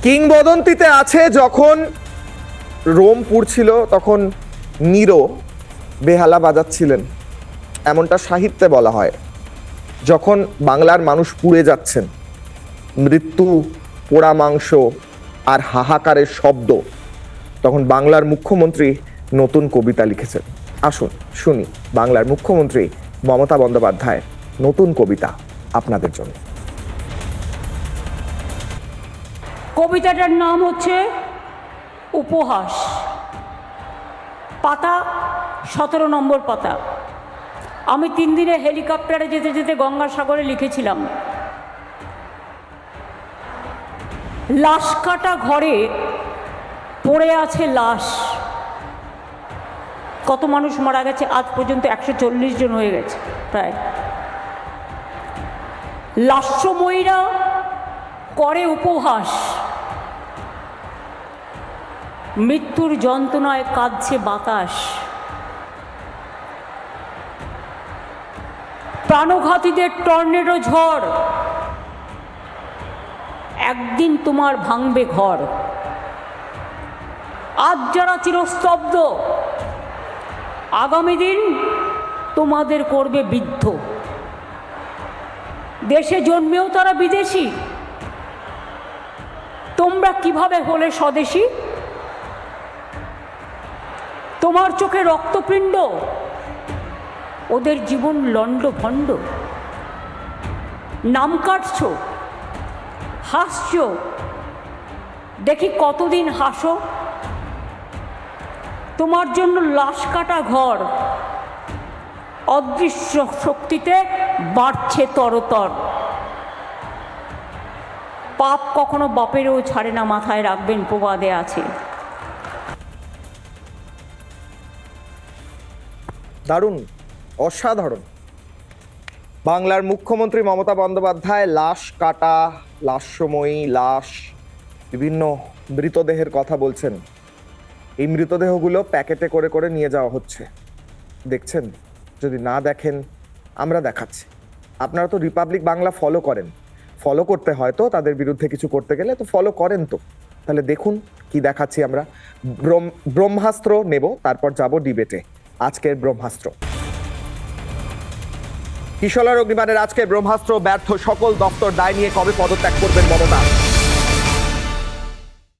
কিংবদন্তিতে আছে যখন রোম পুড়ছিল তখন নিরো বেহালা বাজাচ্ছিলেন, এমনটা সাহিত্যে বলা হয়। যখন বাংলার মানুষ পুড়ে যাচ্ছেন, মৃত্যু, পোড়া মাংস আর হাহাকারের শব্দ, তখন বাংলার মুখ্যমন্ত্রী নতুন কবিতা লিখেছেন। আসুন শুনি বাংলার মুখ্যমন্ত্রী মমতা বন্দ্যোপাধ্যায় নতুন কবিতা আপনাদের জন্য। কবিতাটার নাম হচ্ছে উপহাস। পাতা 17 নম্বর পাতা। আমি 3 দিনে হেলিকপ্টারে যেতে যেতে গঙ্গাসাগরে লিখেছিলাম, লাশ কাটা ঘরে পড়ে আছে লাশ। কত মানুষ মারা গেছে আজ পর্যন্ত? 140 জন হয়ে গেছে প্রায়। লাস্যময়ীরা করে উপহাস, মৃত্যুর যন্ত্রণায় কাঁদছে বাতাস। প্রাণঘাতীদের টর্নেডো ঝড়, একদিন তোমার ভাঙবে ঘর। আজ যারা চিরস্তব্ধ, আগামী দিন তোমাদের করবে বিদ্ধ। দেশে জন্মেও তারা বিদেশি, তোমরা কিভাবে হলে স্বদেশী? তোমার চোখে রক্তপিণ্ড, ওদের জীবন লণ্ডভণ্ড। নাম কাটছ, হাসছ, দেখি কতদিন হাসো। তোমার জন্য লাশ কাটা ঘর অদৃশ্য শক্তিতে বাড়ছে তরতর। পাপ কখনো বাপেরও ছাড়ে না, মাথায় রাখবেন, প্রবাদে আছে। দারুণ, অসাধারণ। বাংলার মুখ্যমন্ত্রী মমতা বন্দ্যোপাধ্যায় লাশ কাটা, লাশময়ী লাশ, বিভিন্ন মৃতদেহের কথা বলছেন। এই মৃতদেহগুলো প্যাকেটে করে করে নিয়ে যাওয়া হচ্ছে, দেখছেন? যদি না দেখেন আমরা দেখাচ্ছি। আপনারা তো রিপাবলিক বাংলা ফলো করেন, ফলো করতে হয় তো, তাদের বিরুদ্ধে কিছু করতে গেলে তো ফলো করেন তো। তাহলে দেখুন কি দেখাচ্ছি আমরা। ব্রহ্মাস্ত্র নেব, তারপর যাব ডিবেটে। আজকের ব্রহ্মাস্ত্র, কিশোর অগ্নিবাণের আজকের ব্রহ্মাস্ত্র। ব্যর্থ সকল দপ্তর দায় নিয়ে কবে পদত্যাগ করবেন মমতা?